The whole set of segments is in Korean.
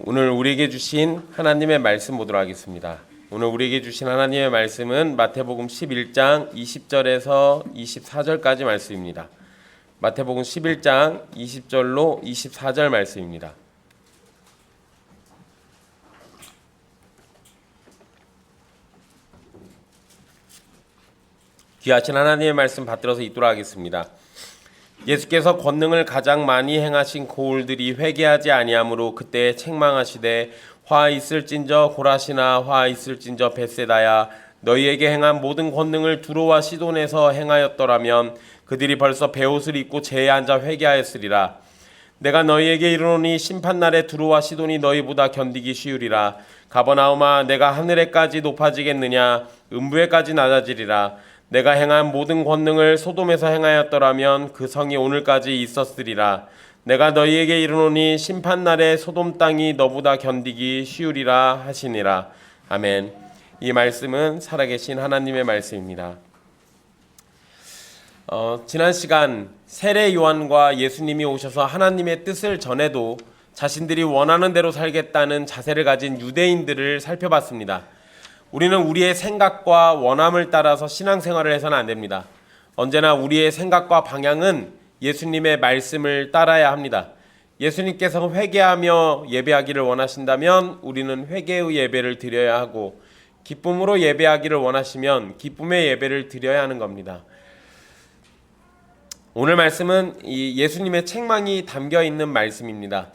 오늘 우리에게 주신 하나님의 말씀 보도록 하겠습니다. 오늘 우리에게 주신 하나님의 말씀은 마태복음 11장 20절에서 24절까지 말씀입니다. 마태복음 11장 20절로 24절 말씀입니다. 귀하신 하나님의 말씀 받들어서 읽도록 하겠습니다. 예수께서 권능을 가장 많이 행하신 고울들이 회개하지 아니하므로 그때 책망하시되 화 있을진저 고라시나 화 있을진저 벳세다야 너희에게 행한 모든 권능을 두로와 시돈에서 행하였더라면 그들이 벌써 베옷을 입고 제에 앉아 회개하였으리라. 내가 너희에게 이르노니 심판날에 두로와 시돈이 너희보다 견디기 쉬우리라. 가버나움아 내가 하늘에까지 높아지겠느냐 음부에까지 낮아지리라. 내가 행한 모든 권능을 소돔에서 행하였더라면 그 성이 오늘까지 있었으리라. 내가 너희에게 이르노니 심판날에 소돔 땅이 너보다 견디기 쉬우리라 하시니라. 아멘. 이 말씀은 살아계신 하나님의 말씀입니다. 지난 시간 세례 요한과 예수님이 오셔서 하나님의 뜻을 전해도 자신들이 원하는 대로 살겠다는 자세를 가진 유대인들을 살펴봤습니다. 우리는 우리의 생각과 원함을 따라서 신앙생활을 해서는 안 됩니다. 언제나 우리의 생각과 방향은 예수님의 말씀을 따라야 합니다. 예수님께서 회개하며 예배하기를 원하신다면 우리는 회개의 예배를 드려야 하고 기쁨으로 예배하기를 원하시면 기쁨의 예배를 드려야 하는 겁니다. 오늘 말씀은 이 예수님의 책망이 담겨있는 말씀입니다.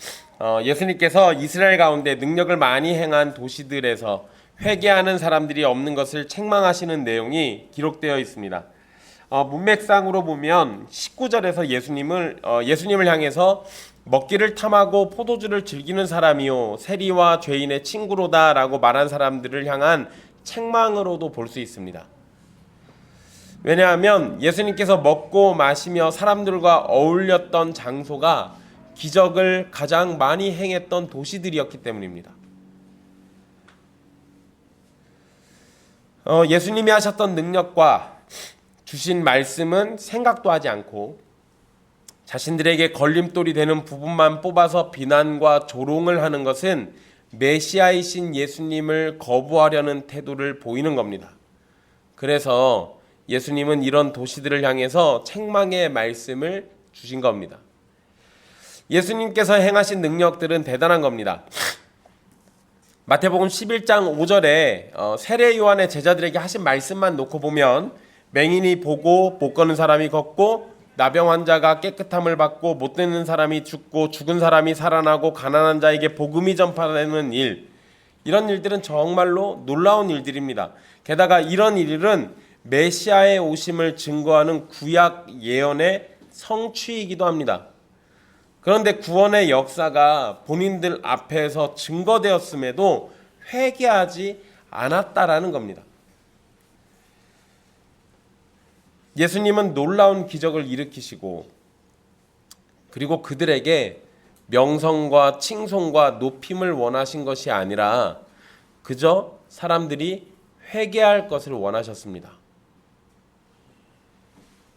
예수님께서 이스라엘 가운데 능력을 많이 행한 도시들에서 회개하는 사람들이 없는 것을 책망하시는 내용이 기록되어 있습니다. 문맥상으로 보면 19절에서 예수님을 향해서 먹기를 탐하고 포도주를 즐기는 사람이요 세리와 죄인의 친구로다 라고 말한 사람들을 향한 책망으로도 볼 수 있습니다. 왜냐하면 예수님께서 먹고 마시며 사람들과 어울렸던 장소가 기적을 가장 많이 행했던 도시들이었기 때문입니다. 예수님이 하셨던 능력과 주신 말씀은 생각도 하지 않고 자신들에게 걸림돌이 되는 부분만 뽑아서 비난과 조롱을 하는 것은 메시아이신 예수님을 거부하려는 태도를 보이는 겁니다. 그래서 예수님은 이런 도시들을 향해서 책망의 말씀을 주신 겁니다. 예수님께서 행하신 능력들은 대단한 겁니다. 마태복음 11장 5절에 세례 요한의 제자들에게 하신 말씀만 놓고 보면 맹인이 보고 못 걷는 사람이 걷고 나병 환자가 깨끗함을 받고 못 듣는 사람이 죽고 죽은 사람이 살아나고 가난한 자에게 복음이 전파되는 일, 이런 일들은 정말로 놀라운 일들입니다. 게다가 이런 일은 메시아의 오심을 증거하는 구약 예언의 성취이기도 합니다. 그런데 구원의 역사가 본인들 앞에서 증거되었음에도 회개하지 않았다라는 겁니다. 예수님은 놀라운 기적을 일으키시고 그리고 그들에게 명성과 칭송과 높임을 원하신 것이 아니라 그저 사람들이 회개할 것을 원하셨습니다.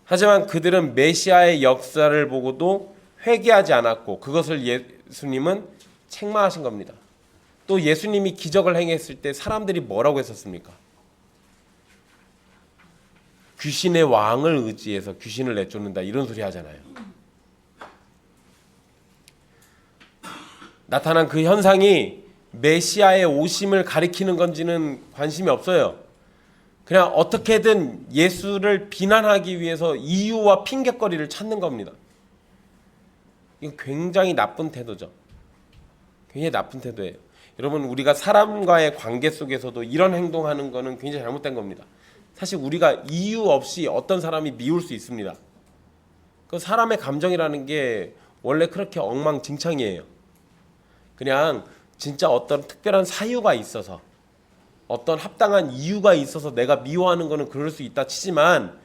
하지만 그들은 메시아의 역사를 보고도 회개하지 않았고 그것을 예수님은 책망하신 겁니다. 또 예수님이 기적을 행했을 때 사람들이 뭐라고 했었습니까? 귀신의 왕을 의지해서 귀신을 내쫓는다 이런 소리 하잖아요. 나타난 그 현상이 메시아의 오심을 가리키는 건지는 관심이 없어요. 그냥 어떻게든 예수를 비난하기 위해서 이유와 핑계거리를 찾는 겁니다. 이건 굉장히 나쁜 태도죠. 굉장히 나쁜 태도예요. 여러분, 우리가 사람과의 관계 속에서도 이런 행동하는 거는 굉장히 잘못된 겁니다. 사실 우리가 이유 없이 어떤 사람이 미울 수 있습니다. 그 사람의 감정이라는 게 원래 그렇게 엉망진창이에요. 그냥 진짜 어떤 특별한 사유가 있어서 어떤 합당한 이유가 있어서 내가 미워하는 거는 그럴 수 있다 치지만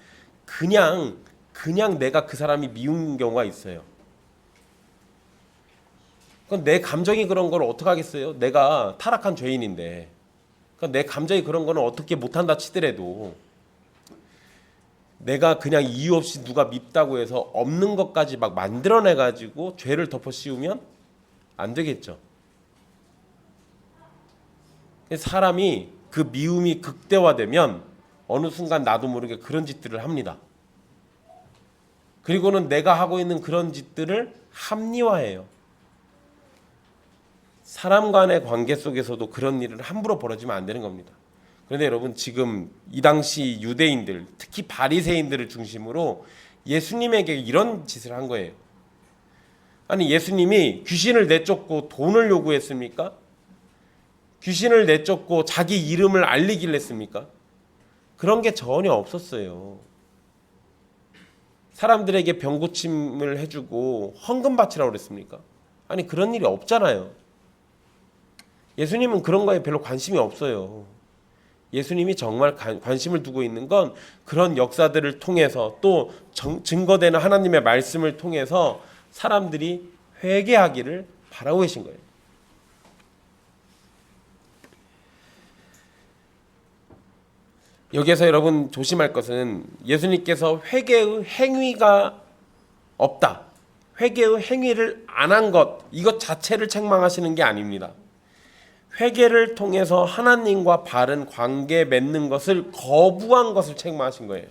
그냥 내가 그 사람이 미운 경우가 있어요. 그럼 내 감정이 그런 걸 어떡하겠어요? 내가 타락한 죄인인데. 그러니까 내 감정이 그런 거는 어떻게 못한다 치더라도 내가 그냥 이유 없이 누가 밉다고 해서 없는 것까지 막 만들어내가지고 죄를 덮어 씌우면 안 되겠죠. 사람이 그 미움이 극대화되면 어느 순간 나도 모르게 그런 짓들을 합니다. 그리고는 내가 하고 있는 그런 짓들을 합리화해요. 사람 간의 관계 속에서도 그런 일은 함부로 벌어지면 안 되는 겁니다. 그런데 여러분, 지금 이 당시 유대인들, 특히 바리새인들을 중심으로 예수님에게 이런 짓을 한 거예요. 아니, 예수님이 귀신을 내쫓고 돈을 요구했습니까? 귀신을 내쫓고 자기 이름을 알리길 했습니까? 그런 게 전혀 없었어요. 사람들에게 병 고침을 해주고 헌금 바치라고 그랬습니까? 아니, 그런 일이 없잖아요. 예수님은 그런 거에 별로 관심이 없어요. 예수님이 정말 관심을 두고 있는 건 그런 역사들을 통해서 또 증거되는 하나님의 말씀을 통해서 사람들이 회개하기를 바라고 계신 거예요. 여기에서 여러분 조심할 것은 예수님께서 회개의 행위가 없다, 회개의 행위를 안 한 것, 이것 자체를 책망하시는 게 아닙니다. 회개를 통해서 하나님과 바른 관계 맺는 것을 거부한 것을 책망하신 거예요.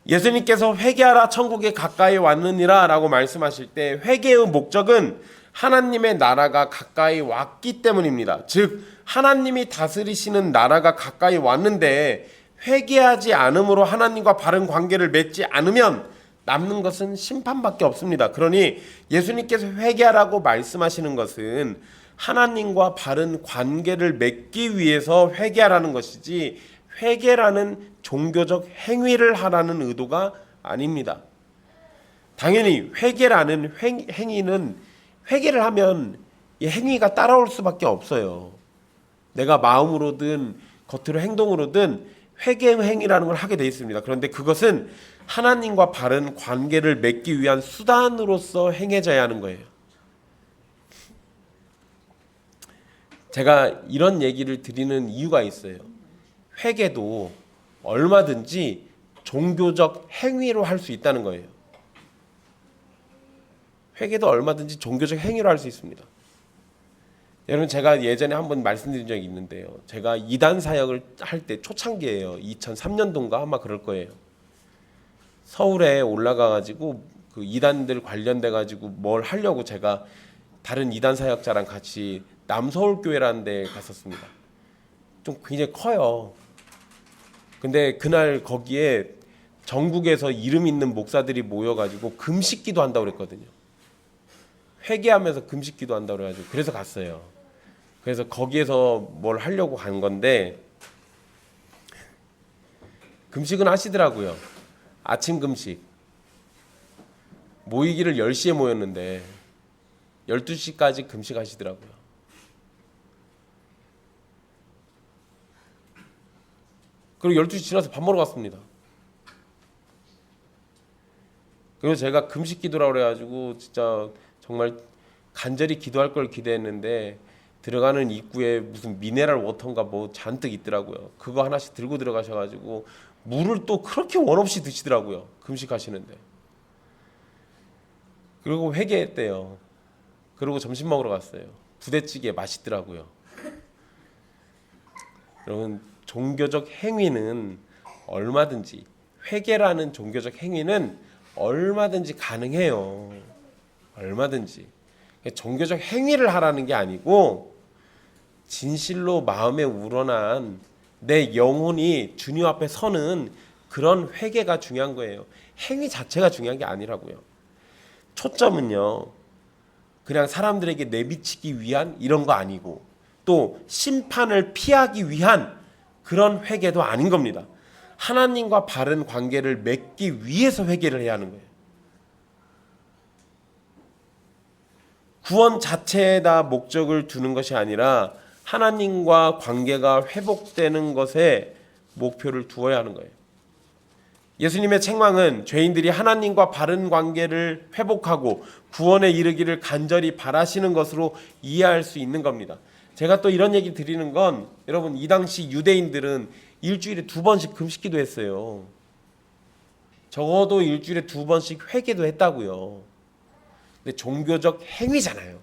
예수님께서 회개하라 천국에 가까이 왔느니라 라고 말씀하실 때 회개의 목적은 하나님의 나라가 가까이 왔기 때문입니다. 즉 하나님이 다스리시는 나라가 가까이 왔는데 회개하지 않음으로 하나님과 바른 관계를 맺지 않으면 남는 것은 심판밖에 없습니다. 그러니 예수님께서 회개하라고 말씀하시는 것은 하나님과 바른 관계를 맺기 위해서 회개하라는 것이지 회개라는 종교적 행위를 하라는 의도가 아닙니다. 당연히 회개라는 행위는 회개를 하면 이 행위가 따라올 수밖에 없어요. 내가 마음으로든 겉으로 행동으로든 회개의 행위라는 걸 하게 되어 있습니다. 그런데 그것은 하나님과 바른 관계를 맺기 위한 수단으로서 행해져야 하는 거예요. 제가 이런 얘기를 드리는 이유가 있어요. 회개도 얼마든지 종교적 행위로 할 수 있다는 거예요. 회개도 얼마든지 종교적 행위로 할 수 있습니다. 여러분, 제가 예전에 한번 말씀드린 적이 있는데요. 제가 이단 사역을 할 때 초창기예요. 2003년도인가 아마 그럴 거예요. 서울에 올라가가지고 그 이단들 관련돼 가지고 뭘 하려고 제가 다른 이단 사역자랑 같이 남서울교회라는 데 갔었습니다. 좀 굉장히 커요. 근데 그날 거기에 전국에서 이름 있는 목사들이 모여가지고 금식기도 한다고 그랬거든요. 회개하면서 금식기도 한다고 그래가지고 그래서 갔어요. 그래서 거기에서 뭘 하려고 간 건데 금식은 하시더라고요. 아침 금식. 모이기를 10시에 모였는데 12시까지 금식하시더라고요. 그리고 12시 지나서 밥 먹으러 갔습니다. 그리고 제가 금식 기도라고 그래가지고 진짜 정말 간절히 기도할 걸 기대했는데 들어가는 입구에 무슨 미네랄 워터인가 뭐 잔뜩 있더라고요. 그거 하나씩 들고 들어가셔가지고 물을 또 그렇게 원 없이 드시더라고요. 금식하시는데. 그리고 회개했대요. 그리고 점심 먹으러 갔어요. 부대찌개 맛있더라고요. 여러분, 종교적 행위는 얼마든지, 회개라는 종교적 행위는 얼마든지 가능해요. 얼마든지. 종교적 행위를 하라는 게 아니고 진실로 마음에 우러난 내 영혼이 주님 앞에 서는 그런 회개가 중요한 거예요. 행위 자체가 중요한 게 아니라고요. 초점은요, 그냥 사람들에게 내비치기 위한 이런 거 아니고 또 심판을 피하기 위한 그런 회개도 아닌 겁니다. 하나님과 바른 관계를 맺기 위해서 회개를 해야 하는 거예요. 구원 자체에다 목적을 두는 것이 아니라 하나님과 관계가 회복되는 것에 목표를 두어야 하는 거예요. 예수님의 책망은 죄인들이 하나님과 바른 관계를 회복하고 구원에 이르기를 간절히 바라시는 것으로 이해할 수 있는 겁니다. 제가 또 이런 얘기 드리는 건 여러분, 이 당시 유대인들은 일주일에 2번씩 금식기도 했어요. 적어도 일주일에 2번씩 회개도 했다고요. 근데 종교적 행위잖아요.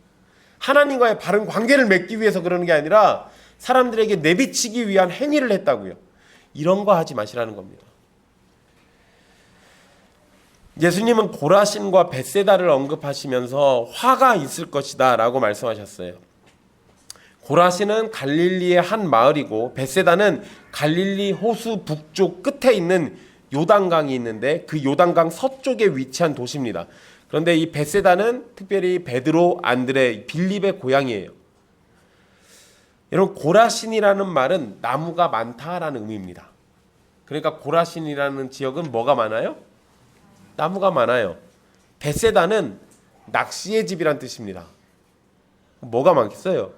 하나님과의 바른 관계를 맺기 위해서 그러는 게 아니라 사람들에게 내비치기 위한 행위를 했다고요. 이런 거 하지 마시라는 겁니다. 예수님은 고라신과 벳세다를 언급하시면서 화가 있을 것이다 라고 말씀하셨어요. 고라신은 갈릴리의 한 마을이고 벳세다는 갈릴리 호수 북쪽 끝에 있는 요단강이 있는데 그 요단강 서쪽에 위치한 도시입니다. 그런데 이 벳세다는 특별히 베드로, 안드레, 빌립의 고향이에요. 여러분, 고라신이라는 말은 나무가 많다라는 의미입니다. 그러니까 고라신이라는 지역은 뭐가 많아요? 나무가 많아요. 벳세다는 낚시의 집이란 뜻입니다. 뭐가 많겠어요?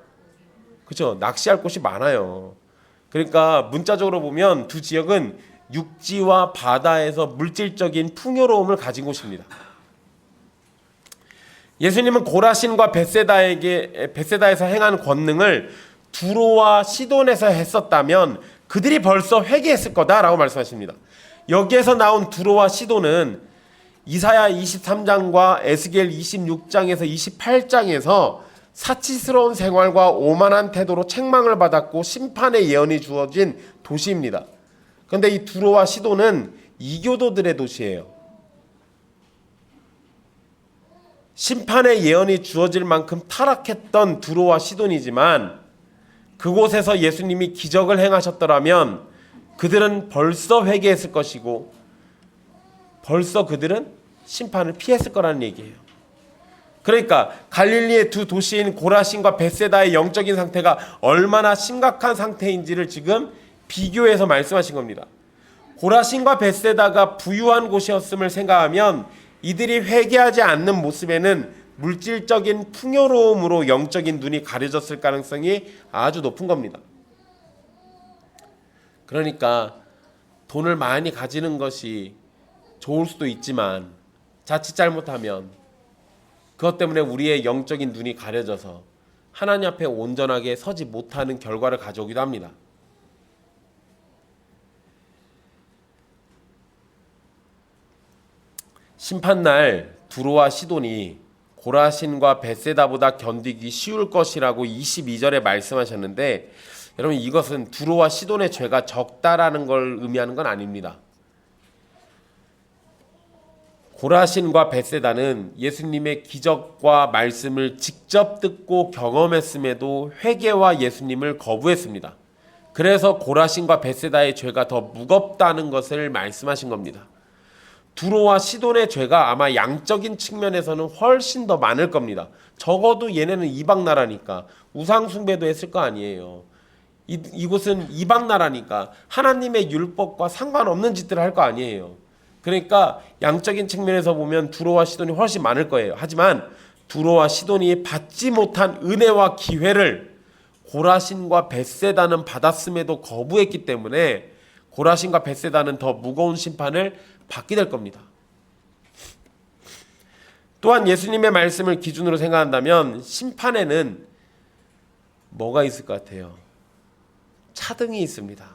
그렇죠? 낚시할 곳이 많아요. 그러니까 문자적으로 보면 두 지역은 육지와 바다에서 물질적인 풍요로움을 가진 곳입니다. 예수님은 고라신과 벳세다에서 행한 권능을 두로와 시돈에서 했었다면 그들이 벌써 회개했을 거다라고 말씀하십니다. 여기에서 나온 두로와 시돈은 이사야 23장과 에스겔 26장에서 28장에서 사치스러운 생활과 오만한 태도로 책망을 받았고 심판의 예언이 주어진 도시입니다. 그런데 이 두로와 시돈은 이교도들의 도시예요. 심판의 예언이 주어질 만큼 타락했던 두로와 시돈이지만 그곳에서 예수님이 기적을 행하셨더라면 그들은 벌써 회개했을 것이고 벌써 그들은 심판을 피했을 거라는 얘기예요. 그러니까 갈릴리의 두 도시인 고라신과 벳세다의 영적인 상태가 얼마나 심각한 상태인지를 지금 비교해서 말씀하신 겁니다. 고라신과 벳세다가 부유한 곳이었음을 생각하면 이들이 회개하지 않는 모습에는 물질적인 풍요로움으로 영적인 눈이 가려졌을 가능성이 아주 높은 겁니다. 그러니까 돈을 많이 가지는 것이 좋을 수도 있지만 자칫 잘못하면 그것 때문에 우리의 영적인 눈이 가려져서 하나님 앞에 온전하게 서지 못하는 결과를 가져오기도 합니다. 심판날 두로와 시돈이 고라신과 벳세다보다 견디기 쉬울 것이라고 22절에 말씀하셨는데 여러분, 이것은 두로와 시돈의 죄가 적다라는 걸 의미하는 건 아닙니다. 고라신과 벳세다는 예수님의 기적과 말씀을 직접 듣고 경험했음에도 회개와 예수님을 거부했습니다. 그래서 고라신과 벳세다의 죄가 더 무겁다는 것을 말씀하신 겁니다. 두로와 시돈의 죄가 아마 양적인 측면에서는 훨씬 더 많을 겁니다. 적어도 얘네는 이방 나라니까 우상 숭배도 했을 거 아니에요. 이곳은 이방 나라니까 하나님의 율법과 상관없는 짓들을 할 거 아니에요. 그러니까 양적인 측면에서 보면 두로와 시돈이 훨씬 많을 거예요. 하지만 두로와 시돈이 받지 못한 은혜와 기회를 고라신과 벳세다는 받았음에도 거부했기 때문에 고라신과 벳세다는 더 무거운 심판을 받게 될 겁니다. 또한 예수님의 말씀을 기준으로 생각한다면 심판에는 뭐가 있을 것 같아요? 차등이 있습니다.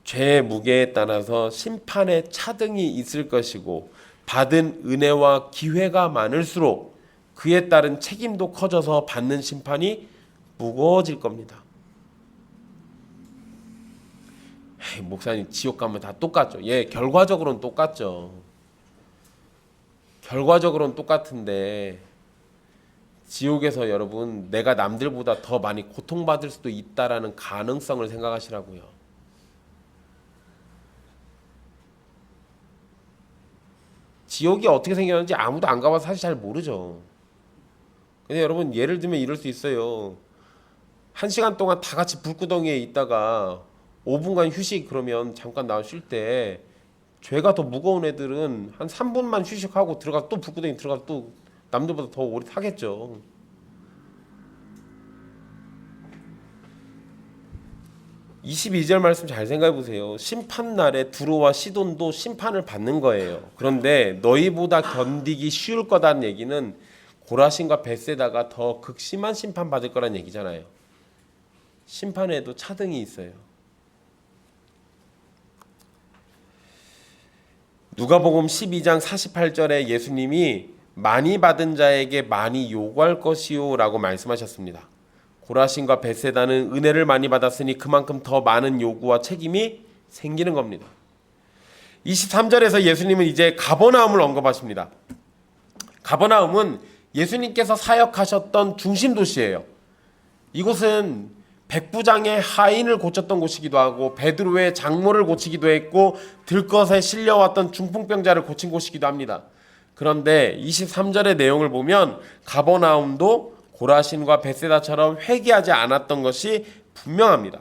죄의 무게에 따라서 심판의 차등이 있을 것이고 받은 은혜와 기회가 많을수록 그에 따른 책임도 커져서 받는 심판이 무거워질 겁니다. 목사님, 지옥 가면 다 똑같죠. 예, 결과적으로는 똑같죠. 결과적으로는 똑같은데 지옥에서 여러분 내가 남들보다 더 많이 고통받을 수도 있다라는 가능성을 생각하시라고요. 지옥이 어떻게 생겼는지 아무도 안 가봐서 사실 잘 모르죠. 근데 여러분, 예를 들면 이럴 수 있어요. 1시간 동안 다 같이 불구덩이에 있다가 5분간 휴식, 그러면 잠깐 나와 쉴 때 죄가 더 무거운 애들은 한 3분만 휴식하고 들어가 또 불구덩이 들어가 또 남들보다 더 오래 타겠죠. (22절) 말씀 잘 생각해 보세요. 심판날에 두로와 시돈도 심판을 받는 거예요. 그런데 너희보다 견디기 쉬울 거다는 얘기는 고라신과 벳세다가 더 극심한 심판 받을 거란 얘기잖아요. 심판에도 차등이 있어요. 누가복음 12장 48절에 예수님이 많이 받은 자에게 많이 요구할 것이요 라고 말씀하셨습니다. 고라신과 벳세다는 은혜를 많이 받았으니 그만큼 더 많은 요구와 책임이 생기는 겁니다. 23절에서 예수님은 이제 가버나움을 언급하십니다. 가버나움은 예수님께서 사역하셨던 중심 도시예요. 이곳은 백부장의 하인을 고쳤던 곳이기도 하고 베드로의 장모를 고치기도 했고 들것에 실려왔던 중풍병자를 고친 곳이기도 합니다. 그런데 23절의 내용을 보면 가버나움도 고라신과 벳세다처럼 회개하지 않았던 것이 분명합니다.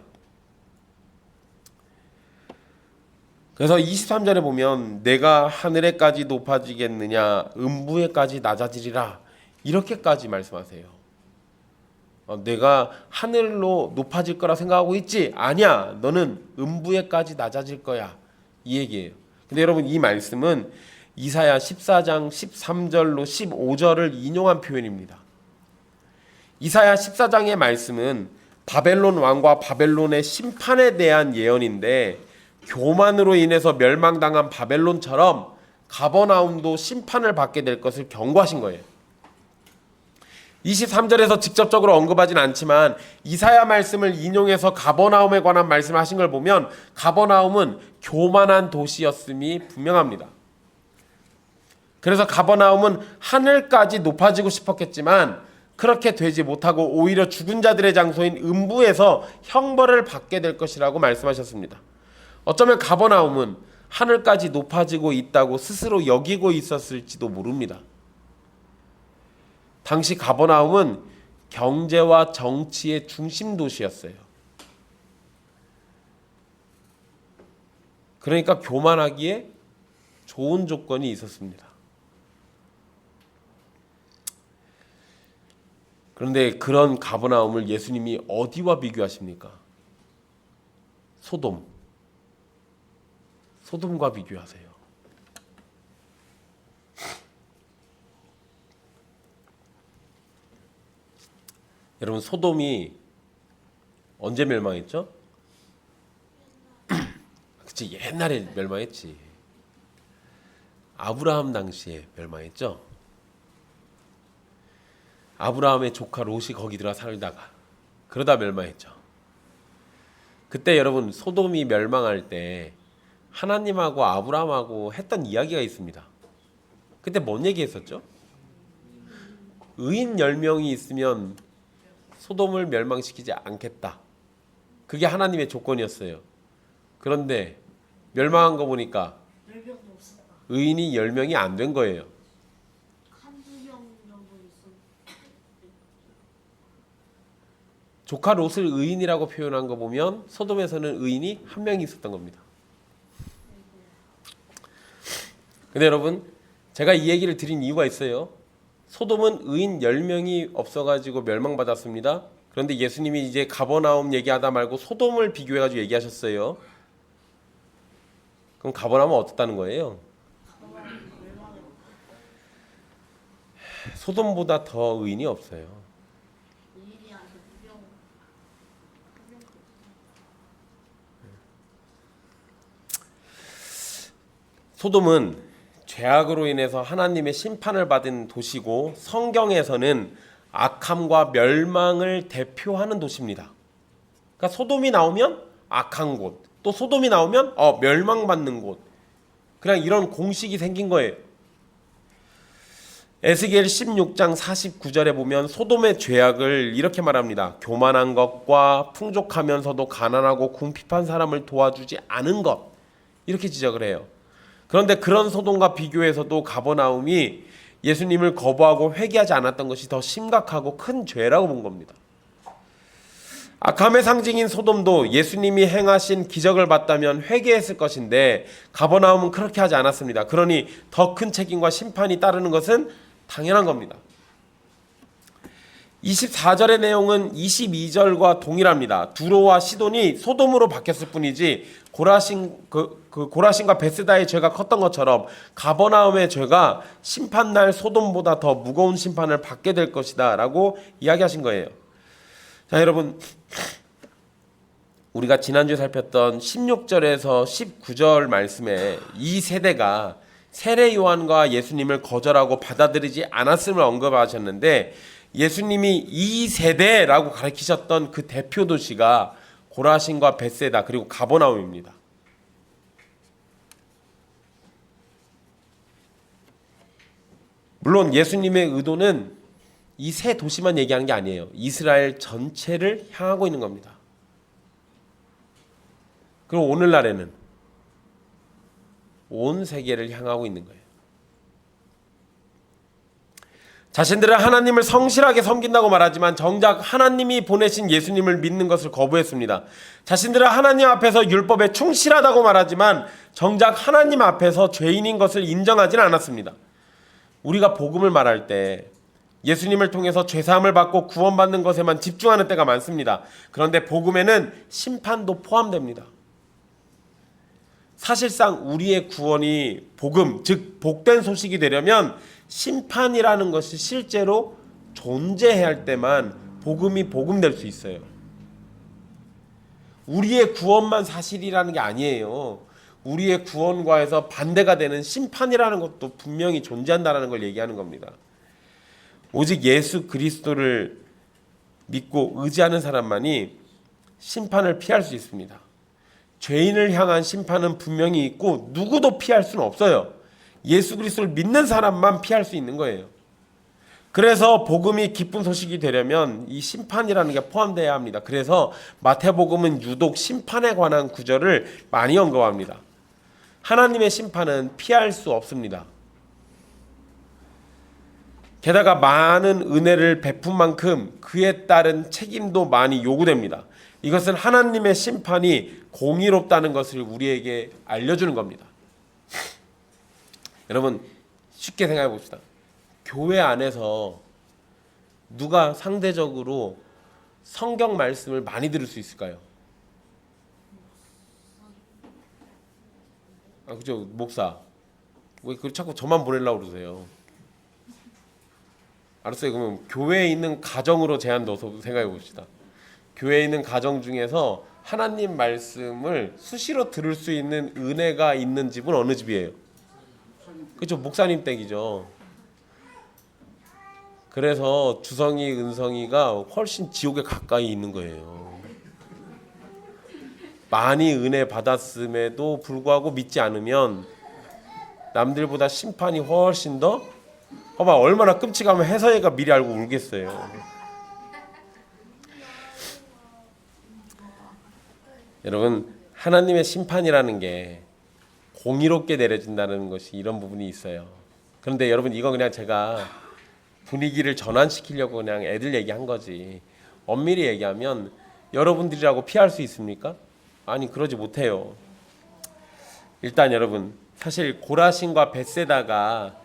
그래서 23절에 보면 내가 하늘에까지 높아지겠느냐 음부에까지 낮아지리라 이렇게까지 말씀하세요. 내가 하늘로 높아질 거라 생각하고 있지? 아니야. 너는 음부에까지 낮아질 거야. 이 얘기예요. 근데 여러분 이 말씀은 이사야 14장 13절로 15절을 인용한 표현입니다. 이사야 14장의 말씀은 바벨론 왕과 바벨론의 심판에 대한 예언인데 교만으로 인해서 멸망당한 바벨론처럼 가버나움도 심판을 받게 될 것을 경고하신 거예요. 23절에서 직접적으로 언급하진 않지만 이사야 말씀을 인용해서 가버나움에 관한 말씀을 하신 걸 보면 가버나움은 교만한 도시였음이 분명합니다. 그래서 가버나움은 하늘까지 높아지고 싶었겠지만 그렇게 되지 못하고 오히려 죽은 자들의 장소인 음부에서 형벌을 받게 될 것이라고 말씀하셨습니다. 어쩌면 가버나움은 하늘까지 높아지고 있다고 스스로 여기고 있었을지도 모릅니다. 당시 가버나움은 경제와 정치의 중심 도시였어요. 그러니까 교만하기에 좋은 조건이 있었습니다. 그런데 그런 가버나움을 예수님이 어디와 비교하십니까? 소돔과 비교하세요. 여러분 소돔이 언제 멸망했죠? 그치, 옛날에 멸망했지. 아브라함 당시에 멸망했죠. 아브라함의 조카 롯이 거기 들어가 살다가 그러다 멸망했죠. 그때 여러분 소돔이 멸망할 때 하나님하고 아브라함하고 했던 이야기가 있습니다. 그때 뭔 얘기했었죠? 의인 10명이 있으면 소돔을 멸망시키지 않겠다. 그게 하나님의 조건이었어요. 그런데 멸망한 거 보니까 의인이 10명이 안 된 거예요. 조카 롯을 의인이라고 표현한 거 보면 소돔에서는 의인이 한 명이 있었던 겁니다. 근데 여러분 제가 이 얘기를 드린 이유가 있어요. 소돔은 의인 10명이 없어가지고 멸망받았습니다. 그런데 예수님이 이제 가버나움 얘기하다 말고 소돔을 비교해가지고 얘기하셨어요. 그럼 가버나움은 어떻다는 거예요? 소돔보다 더 의인이 없어요. 소돔은 죄악으로 인해서 하나님의 심판을 받은 도시고 성경에서는 악함과 멸망을 대표하는 도시입니다. 그러니까 소돔이 나오면 악한 곳, 또 소돔이 나오면 멸망받는 곳. 그냥 이런 공식이 생긴 거예요. 에스겔 16장 49절에 보면 소돔의 죄악을 이렇게 말합니다. 교만한 것과 풍족하면서도 가난하고 궁핍한 사람을 도와주지 않은 것. 이렇게 지적을 해요. 그런데 그런 소돔과 비교해서도 가버나움이 예수님을 거부하고 회개하지 않았던 것이 더 심각하고 큰 죄라고 본 겁니다. 악함의 상징인 소돔도 예수님이 행하신 기적을 봤다면 회개했을 것인데 가버나움은 그렇게 하지 않았습니다. 그러니 더 큰 책임과 심판이 따르는 것은 당연한 겁니다. 24절의 내용은 22절과 동일합니다. 두로와 시돈이 소돔으로 바뀌었을 뿐이지 고라신과 벳세다의 죄가 컸던 것처럼 가버나움의 죄가 심판날 소돔보다 더 무거운 심판을 받게 될 것이다 라고 이야기하신 거예요. 자, 여러분 우리가 지난주에 살폈던 16절에서 19절 말씀에 이 세대가 세례 요한과 예수님을 거절하고 받아들이지 않았음을 언급하셨는데, 예수님이 이 세대라고 가르치셨던 그 대표 도시가 고라신과 벳세다 그리고 가버나움입니다. 물론 예수님의 의도는 이 세 도시만 얘기하는 게 아니에요. 이스라엘 전체를 향하고 있는 겁니다. 그리고 오늘날에는 온 세계를 향하고 있는 거예요. 자신들은 하나님을 성실하게 섬긴다고 말하지만 정작 하나님이 보내신 예수님을 믿는 것을 거부했습니다. 자신들은 하나님 앞에서 율법에 충실하다고 말하지만 정작 하나님 앞에서 죄인인 것을 인정하지는 않았습니다. 우리가 복음을 말할 때 예수님을 통해서 죄사함을 받고 구원받는 것에만 집중하는 때가 많습니다. 그런데 복음에는 심판도 포함됩니다. 사실상 우리의 구원이 복음, 즉 복된 소식이 되려면 심판이라는 것이 실제로 존재해야 할 때만 복음이 복음될 수 있어요. 우리의 구원만 사실이라는 게 아니에요. 우리의 구원과에서 반대가 되는 심판이라는 것도 분명히 존재한다는 걸 얘기하는 겁니다. 오직 예수 그리스도를 믿고 의지하는 사람만이 심판을 피할 수 있습니다. 죄인을 향한 심판은 분명히 있고 누구도 피할 수는 없어요. 예수 그리스도를 믿는 사람만 피할 수 있는 거예요. 그래서 복음이 기쁜 소식이 되려면 이 심판이라는 게 포함되어야 합니다. 그래서 마태복음은 유독 심판에 관한 구절을 많이 언급합니다. 하나님의 심판은 피할 수 없습니다. 게다가 많은 은혜를 베푼 만큼 그에 따른 책임도 많이 요구됩니다. 이것은 하나님의 심판이 공의롭다는 것을 우리에게 알려주는 겁니다. 여러분 쉽게 생각해 봅시다. 교회 안에서 누가 상대적으로 성경 말씀을 많이 들을 수 있을까요? 그죠, 목사. 왜 자꾸 저만 보내려고 그러세요? 알았어요. 그러면 교회에 있는 가정으로 제한 넣어서 생각해 봅시다. 교회에 있는 가정 중에서 하나님 말씀을 수시로 들을 수 있는 은혜가 있는 집은 어느 집이에요? 그렇죠, 목사님 댁이죠. 그래서 주성이, 은성이가 훨씬 지옥에 가까이 있는 거예요. 많이 은혜 받았음에도 불구하고 믿지 않으면 남들보다 심판이 훨씬 더, 봐봐 얼마나 끔찍하면 해서애가 미리 알고 울겠어요. 여러분 하나님의 심판이라는 게 공의롭게 내려진다는 것이 이런 부분이 있어요. 그런데 여러분 이거 그냥 제가 분위기를 전환시키려고 그냥 애들 얘기한 거지. 엄밀히 얘기하면 여러분들이라고 피할 수 있습니까? 아니 그러지 못해요. 일단 여러분 사실 고라신과 벳세다가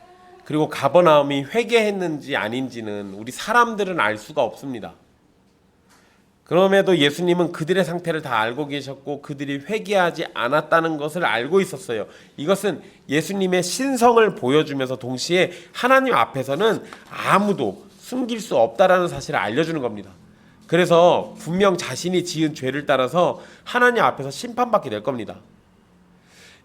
그리고 가버나움이 회개했는지 아닌지는 우리 사람들은 알 수가 없습니다. 그럼에도 예수님은 그들의 상태를 다 알고 계셨고 그들이 회개하지 않았다는 것을 알고 있었어요. 이것은 예수님의 신성을 보여주면서 동시에 하나님 앞에서는 아무도 숨길 수 없다라는 사실을 알려주는 겁니다. 그래서 분명 자신이 지은 죄를 따라서 하나님 앞에서 심판받게 될 겁니다.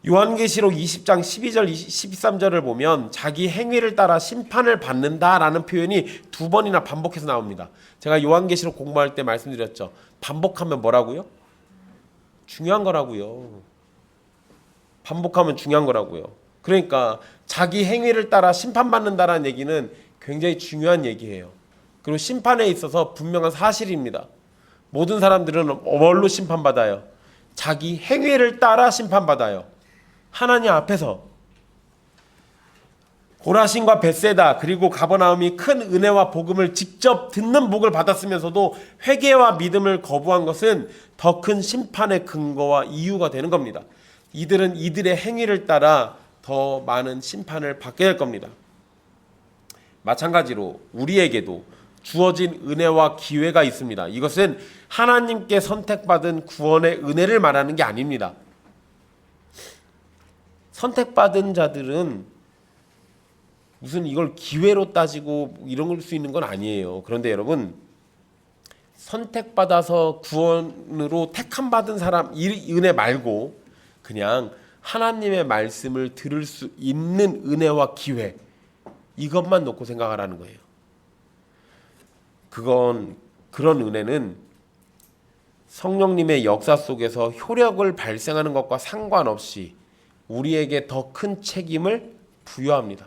요한계시록 20장 12절 13절을 보면 자기 행위를 따라 심판을 받는다라는 표현이 2번이나 반복해서 나옵니다. 제가 요한계시록 공부할 때 말씀드렸죠. 반복하면 뭐라고요? 중요한 거라고요. 반복하면 중요한 거라고요. 그러니까 자기 행위를 따라 심판받는다라는 얘기는 굉장히 중요한 얘기예요. 그리고 심판에 있어서 분명한 사실입니다. 모든 사람들은 뭘로 심판받아요? 자기 행위를 따라 심판받아요. 하나님 앞에서. 고라신과 벳세다 그리고 가버나움이 큰 은혜와 복음을 직접 듣는 복을 받았으면서도 회개와 믿음을 거부한 것은 더 큰 심판의 근거와 이유가 되는 겁니다. 이들은 이들의 행위를 따라 더 많은 심판을 받게 될 겁니다. 마찬가지로 우리에게도 주어진 은혜와 기회가 있습니다. 이것은 하나님께 선택받은 구원의 은혜를 말하는 게 아닙니다. 선택받은 자들은 무슨 이걸 기회로 따지고 이런 수 있는 건 아니에요. 그런데 여러분 선택받아서 구원으로 택함받은 사람 이 은혜 말고 그냥 하나님의 말씀을 들을 수 있는 은혜와 기회, 이것만 놓고 생각하라는 거예요. 그런 은혜는 성령님의 역사 속에서 효력을 발생하는 것과 상관없이 우리에게 더 큰 책임을 부여합니다.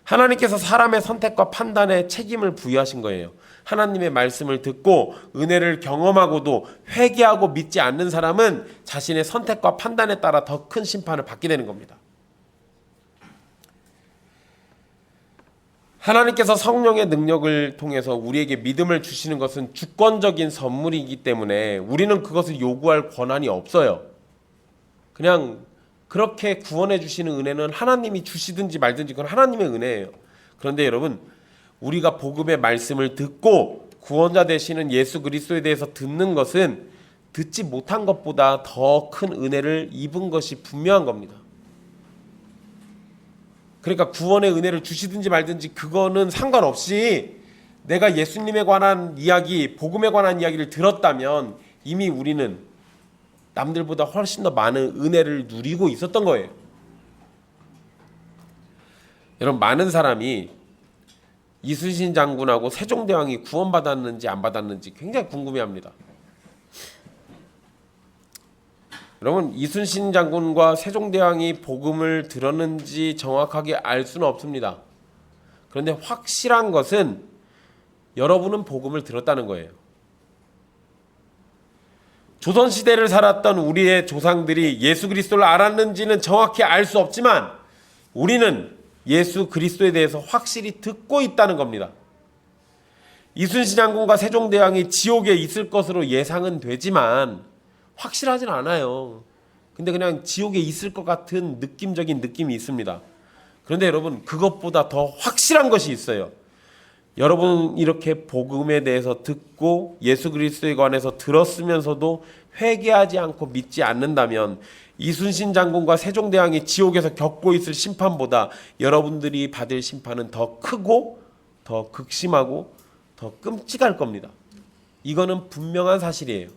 하나님께서 사람의 선택과 판단에 책임을 부여하신 거예요. 하나님의 말씀을 듣고 은혜를 경험하고도 회개하고 믿지 않는 사람은 자신의 선택과 판단에 따라 더 큰 심판을 받게 되는 겁니다. 하나님께서 성령의 능력을 통해서 우리에게 믿음을 주시는 것은 주권적인 선물이기 때문에 우리는 그것을 요구할 권한이 없어요. 그냥 그렇게 구원해 주시는 은혜는 하나님이 주시든지 말든지 그건 하나님의 은혜예요. 그런데 여러분, 우리가 복음의 말씀을 듣고 구원자 되시는 예수 그리스도에 대해서 듣는 것은 듣지 못한 것보다 더 큰 은혜를 입은 것이 분명한 겁니다. 그러니까 구원의 은혜를 주시든지 말든지 그거는 상관없이 내가 예수님에 관한 이야기, 복음에 관한 이야기를 들었다면 이미 우리는 남들보다 훨씬 더 많은 은혜를 누리고 있었던 거예요. 여러분, 많은 사람이 이순신 장군하고 세종대왕이 구원받았는지 안 받았는지 굉장히 궁금해합니다. 여러분, 이순신 장군과 세종대왕이 복음을 들었는지 정확하게 알 수는 없습니다. 그런데 확실한 것은 여러분은 복음을 들었다는 거예요. 조선시대를 살았던 우리의 조상들이 예수 그리스도를 알았는지는 정확히 알 수 없지만 우리는 예수 그리스도에 대해서 확실히 듣고 있다는 겁니다. 이순신 장군과 세종대왕이 지옥에 있을 것으로 예상은 되지만 확실하진 않아요. 근데 그냥 지옥에 있을 것 같은 느낌적인 느낌이 있습니다. 그런데 여러분, 그것보다 더 확실한 것이 있어요. 여러분, 이렇게 복음에 대해서 듣고 예수 그리스도에 관해서 들었으면서도 회개하지 않고 믿지 않는다면 이순신 장군과 세종대왕이 지옥에서 겪고 있을 심판보다 여러분들이 받을 심판은 더 크고 더 극심하고 더 끔찍할 겁니다. 이거는 분명한 사실이에요.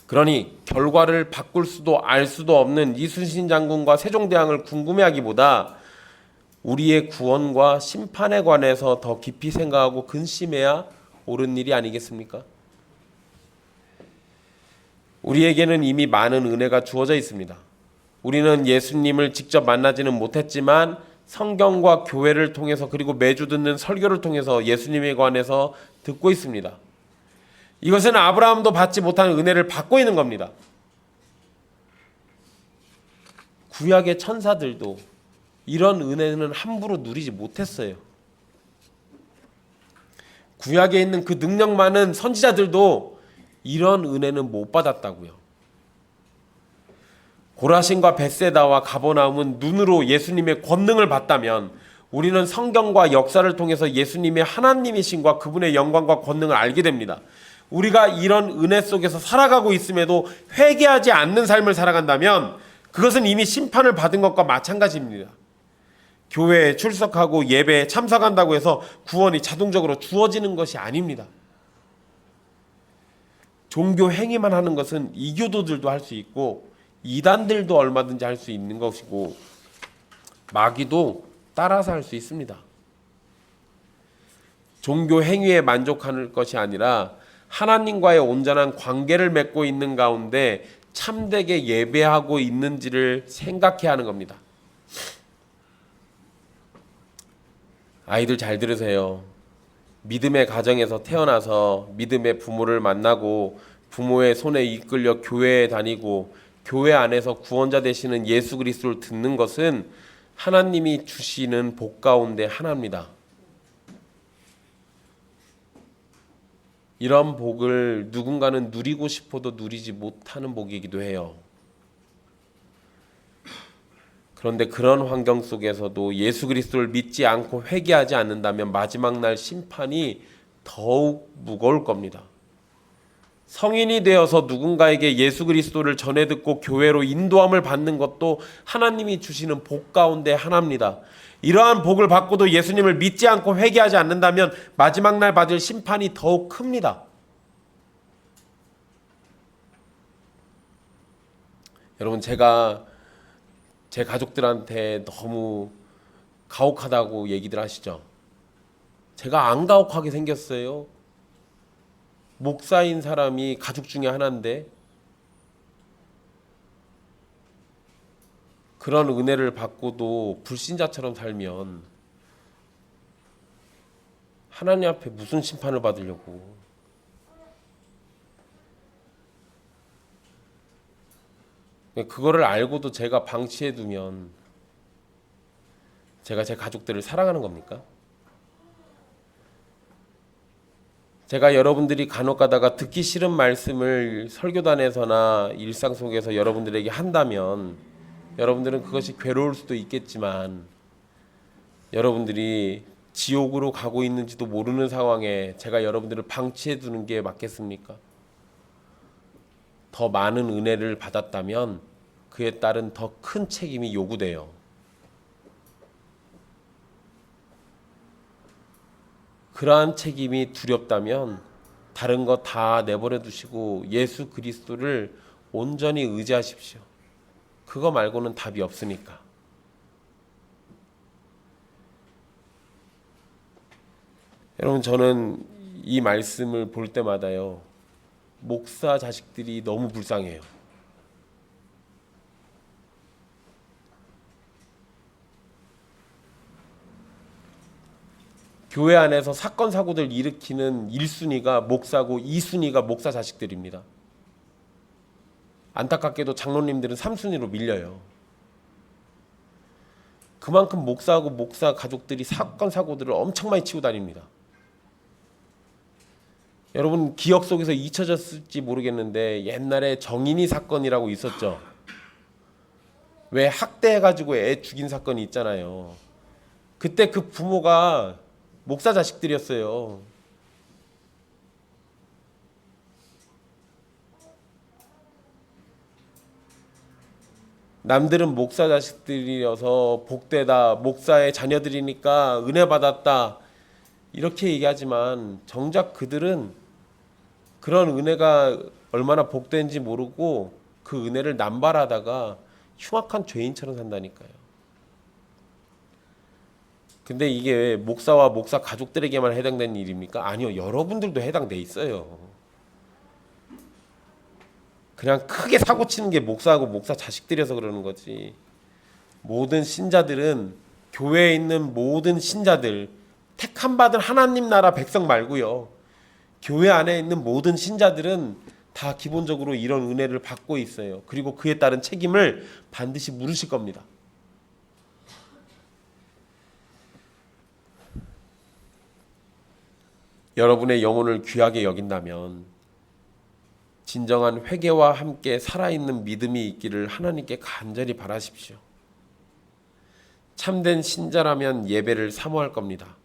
그러니 결과를 바꿀 수도 알 수도 없는 이순신 장군과 세종대왕을 궁금해하기보다 우리의 구원과 심판에 관해서 더 깊이 생각하고 근심해야 옳은 일이 아니겠습니까? 우리에게는 이미 많은 은혜가 주어져 있습니다. 우리는 예수님을 직접 만나지는 못했지만 성경과 교회를 통해서 그리고 매주 듣는 설교를 통해서 예수님에 관해서 듣고 있습니다. 이것은 아브라함도 받지 못한 은혜를 받고 있는 겁니다. 구약의 천사들도 이런 은혜는 함부로 누리지 못했어요. 구약에 있는 그 능력 많은 선지자들도 이런 은혜는 못 받았다고요. 고라신과 벳세다와 가버나움은 눈으로 예수님의 권능을 봤다면 우리는 성경과 역사를 통해서 예수님의 하나님이신과 그분의 영광과 권능을 알게 됩니다. 우리가 이런 은혜 속에서 살아가고 있음에도 회개하지 않는 삶을 살아간다면 그것은 이미 심판을 받은 것과 마찬가지입니다. 교회에 출석하고 예배에 참석한다고 해서 구원이 자동적으로 주어지는 것이 아닙니다. 종교 행위만 하는 것은 이교도들도 할 수 있고 이단들도 얼마든지 할 수 있는 것이고 마귀도 따라서 할 수 있습니다. 종교 행위에 만족하는 것이 아니라 하나님과의 온전한 관계를 맺고 있는 가운데 참되게 예배하고 있는지를 생각해야 하는 겁니다. 아이들 잘 들으세요. 믿음의 가정에서 태어나서 믿음의 부모를 만나고 부모의 손에 이끌려 교회에 다니고 교회 안에서 구원자 되시는 예수 그리스도를 듣는 것은 하나님이 주시는 복 가운데 하나입니다. 이런 복을 누군가는 누리고 싶어도 누리지 못하는 복이기도 해요. 그런데 그런 환경 속에서도 예수 그리스도를 믿지 않고 회개하지 않는다면 마지막 날 심판이 더욱 무거울 겁니다. 성인이 되어서 누군가에게 예수 그리스도를 전해 듣고 교회로 인도함을 받는 것도 하나님이 주시는 복 가운데 하나입니다. 이러한 복을 받고도 예수님을 믿지 않고 회개하지 않는다면 마지막 날 받을 심판이 더욱 큽니다. 여러분, 제가 제 가족들한테 너무 가혹하다고 얘기들 하시죠? 제가 안 가혹하게 생겼어요. 목사인 사람이 가족 중에 하나인데 그런 은혜를 받고도 불신자처럼 살면 하나님 앞에 무슨 심판을 받으려고. 그거를 알고도 제가 방치해두면 제가 제 가족들을 사랑하는 겁니까? 제가 여러분들이 간혹 가다가 듣기 싫은 말씀을 설교단에서나 일상 속에서 여러분들에게 한다면 여러분들은 그것이 괴로울 수도 있겠지만 여러분들이 지옥으로 가고 있는지도 모르는 상황에 제가 여러분들을 방치해 두는 게 맞겠습니까? 더 많은 은혜를 받았다면 그에 따른 더 큰 책임이 요구돼요. 그러한 책임이 두렵다면 다른 거 다 내버려 두시고 예수 그리스도를 온전히 의지하십시오. 그거 말고는 답이 없으니까. 여러분, 저는 이 말씀을 볼 때마다요, 목사 자식들이 너무 불쌍해요. 교회 안에서 사건 사고들 일으키는 1순위가 목사고 2순위가 목사 자식들입니다. 안타깝게도 장로님들은 3순위로 밀려요. 그만큼 목사하고 목사 가족들이 사건 사고들을 엄청 많이 치고 다닙니다. 여러분, 기억 속에서 잊혀졌을지 모르겠는데 옛날에 정인이 사건이라고 있었죠. 왜 학대해가지고 애 죽인 사건이 있잖아요. 그때 그 부모가 목사 자식들이었어요. 남들은 목사 자식들이어서 복되다, 목사의 자녀들이니까 은혜 받았다 이렇게 얘기하지만 정작 그들은 그런 은혜가 얼마나 복된지 모르고 그 은혜를 남발하다가 흉악한 죄인처럼 산다니까요. 근데 이게 목사와 목사 가족들에게만 해당되는 일입니까? 아니요, 여러분들도 해당돼 있어요. 그냥 크게 사고 치는 게 목사하고 목사 자식들이어서 그러는 거지. 모든 신자들은, 교회에 있는 모든 신자들, 택함 받은 하나님 나라 백성 말고요, 교회 안에 있는 모든 신자들은 다 기본적으로 이런 은혜를 받고 있어요. 그리고 그에 따른 책임을 반드시 물으실 겁니다. 여러분의 영혼을 귀하게 여긴다면 진정한 회개와 함께 살아있는 믿음이 있기를 하나님께 간절히 바라십시오. 참된 신자라면 예배를 사모할 겁니다.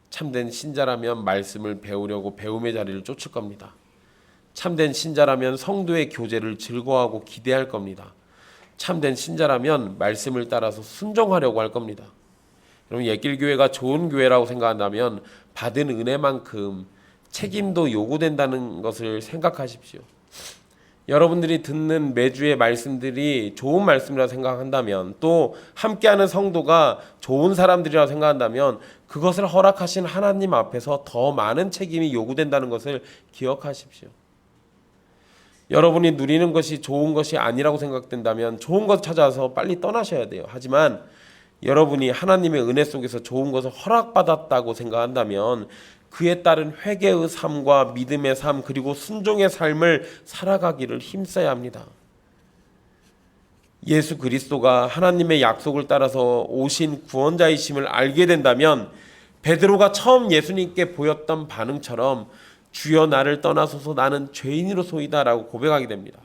참된 신자라면 말씀을 배우려고 배움의 자리를 쫓을 겁니다. 참된 신자라면 성도의 교제를 즐거워하고 기대할 겁니다. 참된 신자라면 말씀을 따라서 순종하려고 할 겁니다. 여러분, 옛길교회가 좋은 교회라고 생각한다면 받은 은혜만큼 책임도 요구된다는 것을 생각하십시오. 여러분들이 듣는 매주의 말씀들이 좋은 말씀이라고 생각한다면, 또 함께하는 성도가 좋은 사람들이라고 생각한다면 그것을 허락하신 하나님 앞에서 더 많은 책임이 요구된다는 것을 기억하십시오. 여러분이 누리는 것이 좋은 것이 아니라고 생각된다면 좋은 것 찾아서 빨리 떠나셔야 돼요. 하지만 여러분이 하나님의 은혜 속에서 좋은 것을 허락받았다고 생각한다면 그에 따른 회개의 삶과 믿음의 삶, 그리고 순종의 삶을 살아가기를 힘써야 합니다. 예수 그리스도가 하나님의 약속을 따라서 오신 구원자이심을 알게 된다면 베드로가 처음 예수님께 보였던 반응처럼 주여 나를 떠나소서 나는 죄인으로소이다 라고 고백하게 됩니다.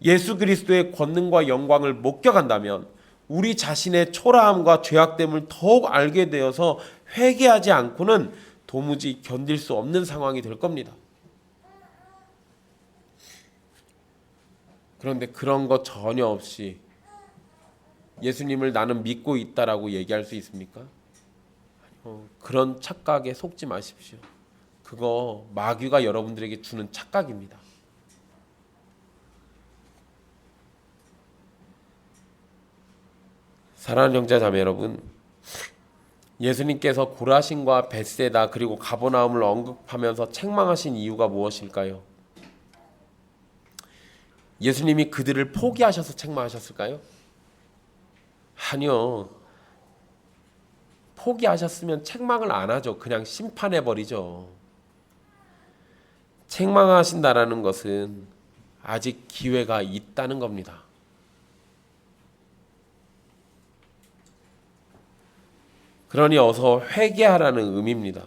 예수 그리스도의 권능과 영광을 목격한다면 우리 자신의 초라함과 죄악됨을 더욱 알게 되어서 회개하지 않고는 도무지 견딜 수 없는 상황이 될 겁니다. 그런데 그런 것 전혀 없이 예수님을 나는 믿고 있다라고 얘기할 수 있습니까? 그런 착각에 속지 마십시오. 그거 마귀가 여러분들에게 주는 착각입니다. 사랑하는 형제 자매 여러분, 예수님께서 고라신과 벳세다 그리고 가버나움을 언급하면서 책망하신 이유가 무엇일까요? 예수님이 그들을 포기하셔서 책망하셨을까요? 아니요. 포기하셨으면 책망을 안 하죠. 그냥 심판해버리죠. 책망하신다라는 것은 아직 기회가 있다는 겁니다. 그러니 어서 회개하라는 의미입니다.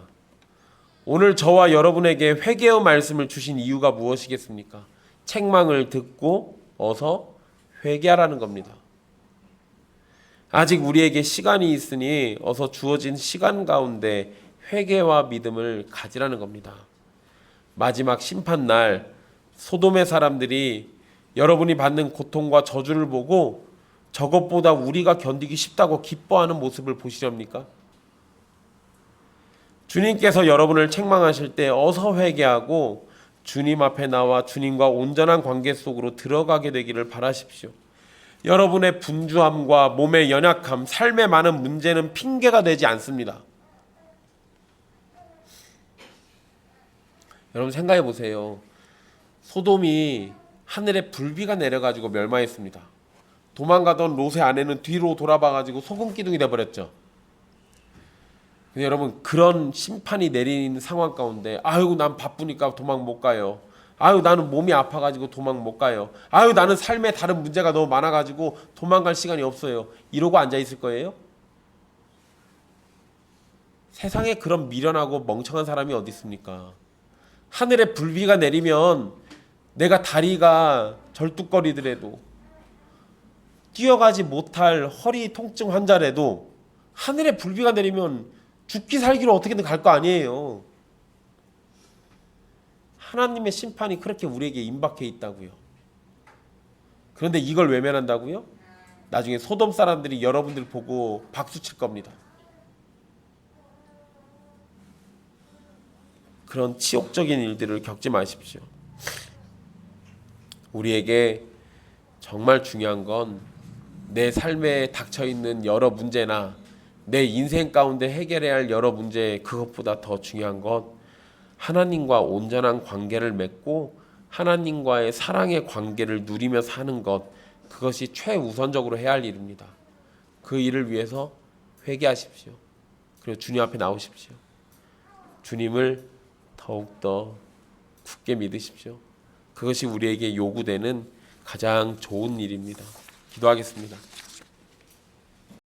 오늘 저와 여러분에게 회개의 말씀을 주신 이유가 무엇이겠습니까? 책망을 듣고 어서 회개하라는 겁니다. 아직 우리에게 시간이 있으니 어서 주어진 시간 가운데 회개와 믿음을 가지라는 겁니다. 마지막 심판날 소돔의 사람들이 여러분이 받는 고통과 저주를 보고 저것보다 우리가 견디기 쉽다고 기뻐하는 모습을 보시렵니까? 주님께서 여러분을 책망하실 때 어서 회개하고 주님 앞에 나와 주님과 온전한 관계 속으로 들어가게 되기를 바라십시오. 여러분의 분주함과 몸의 연약함, 삶의 많은 문제는 핑계가 되지 않습니다. 여러분 생각해 보세요. 소돔이 하늘에 불비가 내려가지고 멸망했습니다. 도망가던 롯의 아내는 뒤로 돌아봐가지고 소금 기둥이 돼버렸죠. 근데 여러분 그런 심판이 내리는 상황 가운데 아유 난 바쁘니까 도망 못 가요. 아유 나는 몸이 아파가지고 도망 못 가요. 아유 나는 삶에 다른 문제가 너무 많아가지고 도망갈 시간이 없어요. 이러고 앉아있을 거예요? 세상에 그런 미련하고 멍청한 사람이 어디 있습니까? 하늘에 불비가 내리면 내가 다리가 절뚝거리더라도 뛰어가지 못할 허리 통증 환자라도 하늘에 불비가 내리면 죽기 살기로 어떻게든 갈 거 아니에요. 하나님의 심판이 그렇게 우리에게 임박해 있다고요. 그런데 이걸 외면한다고요? 나중에 소돔 사람들이 여러분들 보고 박수 칠 겁니다. 그런 치욕적인 일들을 겪지 마십시오. 우리에게 정말 중요한 건 내 삶에 닥쳐있는 여러 문제나 내 인생 가운데 해결해야 할 여러 문제, 그것보다 더 중요한 건 하나님과 온전한 관계를 맺고 하나님과의 사랑의 관계를 누리며 사는 것, 그것이 최우선적으로 해야 할 일입니다. 그 일을 위해서 회개하십시오. 그리고 주님 앞에 나오십시오. 주님을 더욱더 굳게 믿으십시오. 그것이 우리에게 요구되는 가장 좋은 일입니다. 기도하겠습니다.